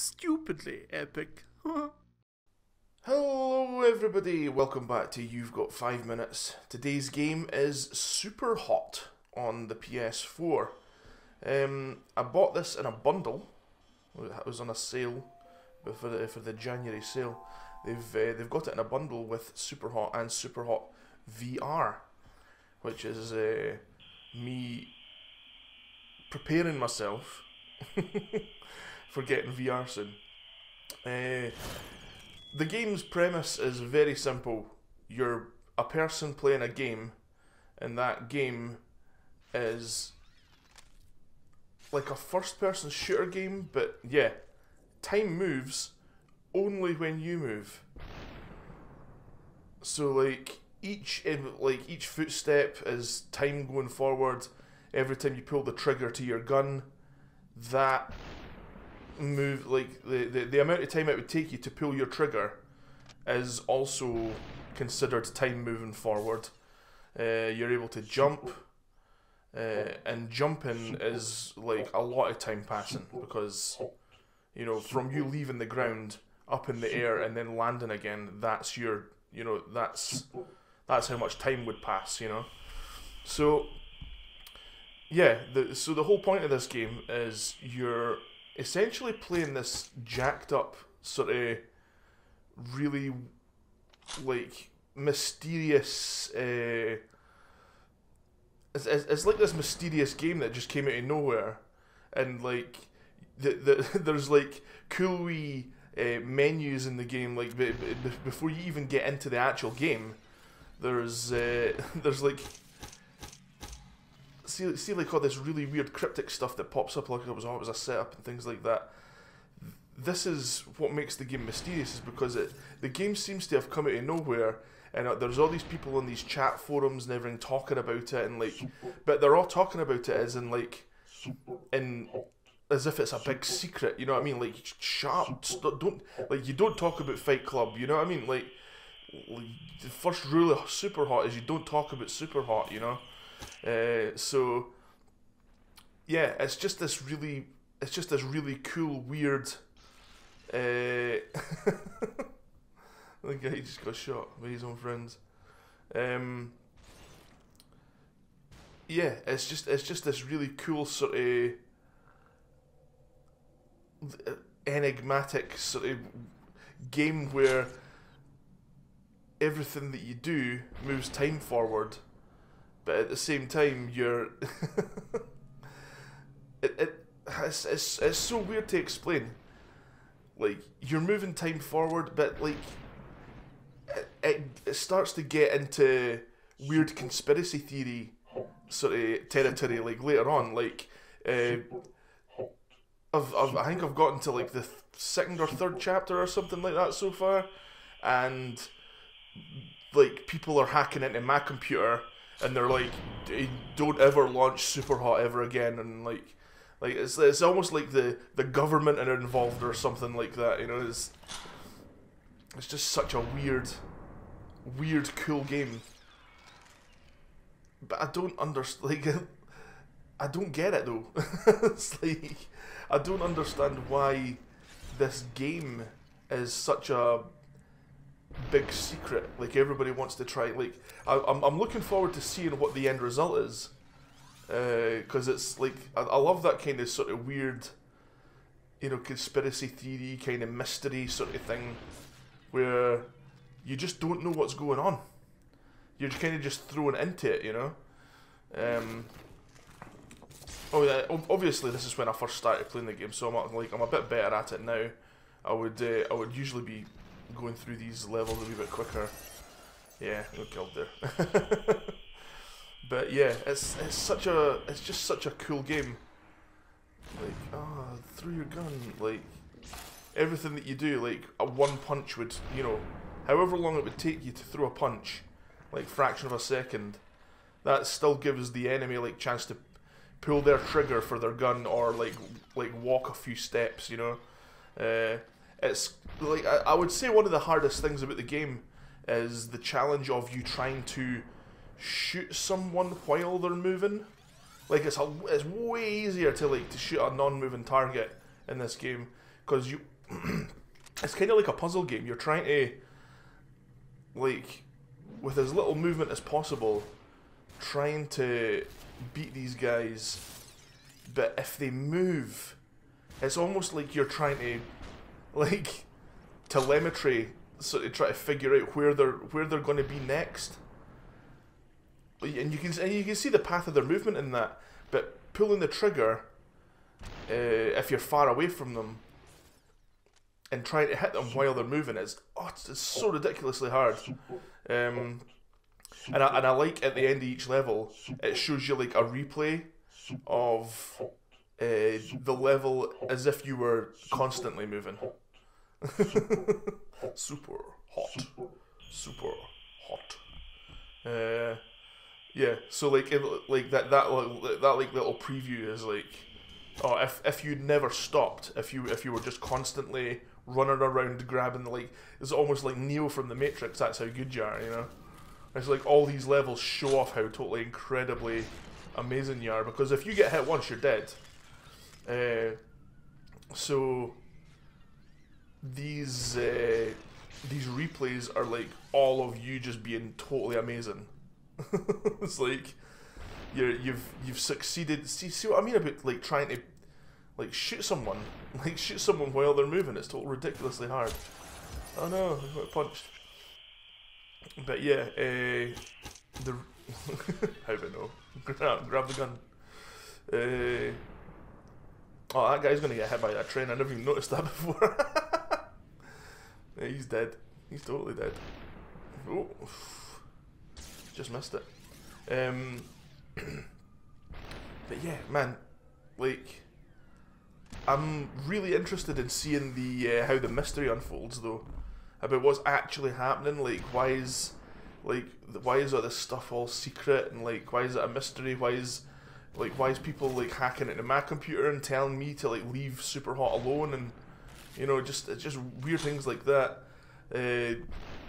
stupidly epic. Hello everybody, welcome back to You've Got 5 Minutes. Today's game is SuperHot on the PS4. I bought this in a bundle. It was on a sale for the January sale. They've got it in a bundle with SuperHot and SuperHot VR, which is me preparing myself for getting VR soon. The game's premise is very simple. You're a person playing a game, and that game is like a first-person shooter game, but yeah, time moves only when you move. So like each footstep is time going forward. Every time you pull the trigger to your gun, that move, like the amount of time it would take you to pull your trigger is also considered time moving forward. You're able to jump, and jumping is like a lot of time passing, because you know, from you leaving the ground up in the air and then landing again, that's your, you know, that's how much time would pass, you know. So yeah, so the whole point of this game is you're essentially playing this jacked up sort of really like mysterious it's like this mysterious game that just came out of nowhere, and like there's like cool wee menus in the game, like before you even get into the actual game. There's like see like all this really weird cryptic stuff that pops up, like it was a setup and things like that. This is what makes the game mysterious, is because the game seems to have come out of nowhere, and there's all these people on these chat forums and everything talking about it, and like, but they're all talking about it as in as if it's a big secret, you know what I mean? Like, shut up, don't, like, you don't talk about Fight Club, you know what I mean? Like the first rule of SuperHot is you don't talk about SuperHot, you know. So yeah, it's just this really cool, weird. The guy just got shot by his own friends. Yeah, it's just this really cool sort of enigmatic sort of game where everything that you do moves time forward, but at the same time you're it's so weird to explain. Like, you're moving time forward, but like it starts to get into weird conspiracy theory sort of territory, like later on. Like I think I've gotten to like the second or third chapter or something like that so far, and like people are hacking into my computer and they're like, don't ever launch SuperHot ever again, and like it's almost like the government are involved or something like that, you know. It's just such a weird cool game, but I don't understand, like, I don't get it though. It's like, I don't understand why this game is such a big secret. Like, everybody wants to try. Like, I'm looking forward to seeing what the end result is, because it's like I love that kind of sort of weird, you know, conspiracy theory kind of mystery sort of thing, where you just don't know what's going on. You're kind of just thrown into it, you know. Oh yeah, obviously this is when I first started playing the game, so I'm a bit better at it now. I would usually be going through these levels a wee bit quicker. Yeah, no killed there. But yeah, it's just such a cool game. Like, through your gun, like everything that you do, like a one punch would, you know, however long it would take you to throw a punch, like fraction of a second, that still gives the enemy like chance to pull their trigger for their gun, or like walk a few steps, you know. It's like, I would say one of the hardest things about the game is the challenge of you trying to shoot someone while they're moving. Like, it's way easier to shoot a non-moving target in this game, because it's kind of like a puzzle game. You're trying to, like, with as little movement as possible, trying to beat these guys. But if they move, it's almost like you're trying to, like, telemetry, so to try to figure out where they're going to be next. And you can see the path of their movement in that. But pulling the trigger, if you're far away from them, and trying to hit them while they're moving, it's so ridiculously hard. And I like at the end of each level, it shows you like a replay of the level as if you were constantly moving. Super hot. Yeah. So like that like little preview is like, oh, if you'd never stopped, if you were just constantly running around grabbing like, it's almost like Neo from the Matrix. That's how good you are, you know. It's like all these levels show off how totally incredibly amazing you are, because if you get hit once, you're dead. So these replays are like all of you just being totally amazing. It's like you've succeeded. See what I mean about like trying to like shoot someone while they're moving. It's totally ridiculously hard. Oh no, I got punched. But yeah, how do I know? Grab the gun. Oh, that guy's gonna get hit by that train. I never even noticed that before. Yeah, he's dead. He's totally dead. Oh, just missed it. But yeah, man, like, I'm really interested in seeing the how the mystery unfolds, though, about what's actually happening. Like, why is all this stuff all secret, and like, why is it a mystery? Why is people like hacking into my computer and telling me to like leave SuperHot alone, and you know, it's just weird things like that.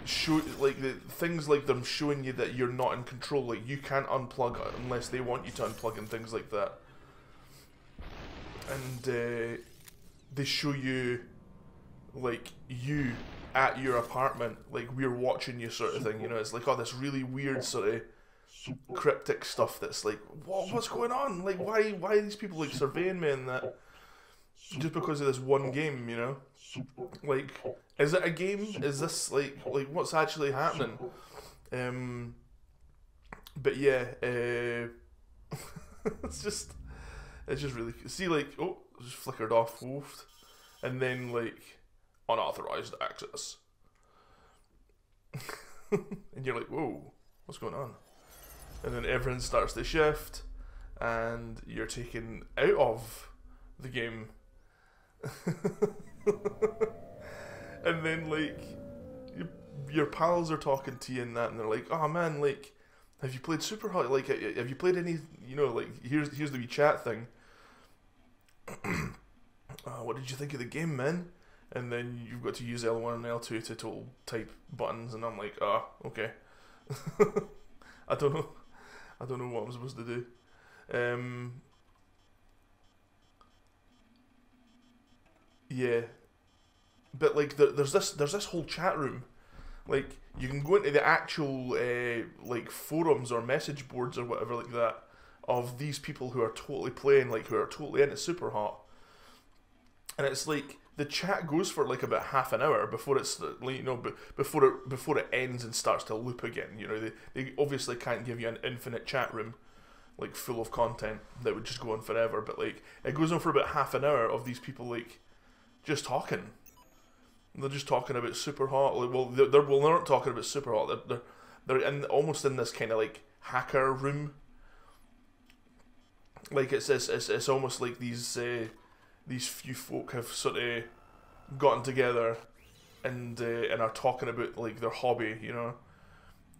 Show like the things like them showing you that you're not in control, like you can't unplug unless they want you to unplug, and things like that. And they show you like you at your apartment, like we're watching you, sort of thing. You know, it's like, oh, this really weird sort of cryptic stuff that's like, what's going on? Like, why are these people like surveying me and that? Just because of this one game, you know? Like, is it a game? Is this like what's actually happening? But yeah, it's just really, see, like, oh, it just flickered off, woofed, and then like unauthorized access, and you're like, whoa, what's going on? And then everything starts to shift, and you're taken out of the game. And then like your pals are talking to you and that, and they're like, oh man, like, have you played SuperHot? Like, have you played any, you know, like, here's the wee chat thing. What did you think of the game, man? And then you've got to use L1 and L2 to total type buttons, and I'm like, okay. I don't know what I'm supposed to do. Yeah, but like there's this whole chat room, like you can go into the actual like forums or message boards or whatever like that of these people who are totally playing, like who are totally into SuperHot, and it's like the chat goes for like about half an hour before it's, you know, before it ends and starts to loop again. You know, they obviously can't give you an infinite chat room like full of content that would just go on forever, but like it goes on for about half an hour of these people like just talking. They're just talking about SuperHot. Like, they're not talking about SuperHot. They're almost in this kind of like hacker room. Like it's almost like these few folk have sort of gotten together and are talking about like their hobby. You know,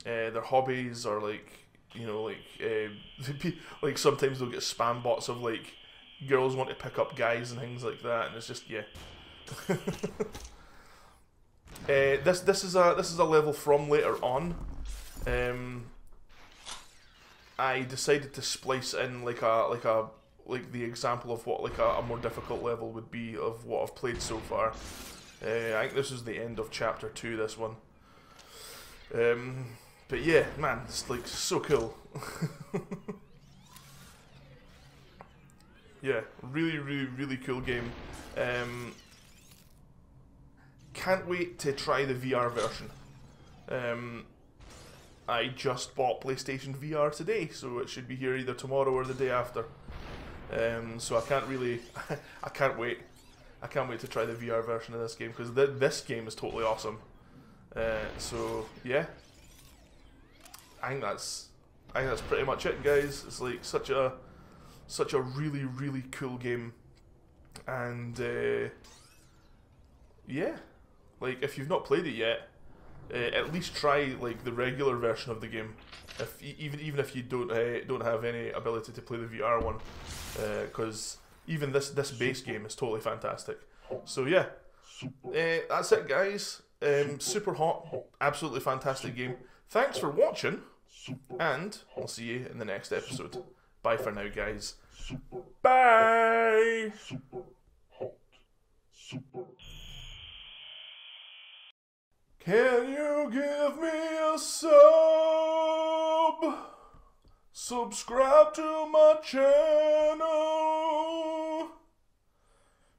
their hobbies are like, you know, like like sometimes they'll get spam bots of like girls want to pick up guys and things like that, and it's just, yeah. This is a level from later on. I decided to splice in like a like the example of what like a more difficult level would be of what I've played so far. I think this is the end of chapter 2, this one. But yeah, man, it's like so cool. Yeah, really, really, really cool game. Can't wait to try the VR version. I just bought PlayStation VR today, so it should be here either tomorrow or the day after. So I can't really, I can't wait. I can't wait to try the VR version of this game, because this game is totally awesome. So yeah, I think that's pretty much it, guys. It's like such a really, really cool game, and yeah, like if you've not played it yet, at least try like the regular version of the game. If even if you don't have any ability to play the VR one, because even this base game is totally fantastic. So yeah, that's it, guys. SuperHot, absolutely fantastic game. Thanks for watching, and I'll see you in the next episode. Bye for now, guys. Bye. Can you give me a sub? Subscribe to my channel.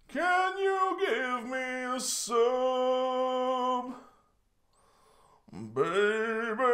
Can you give me a sub, baby?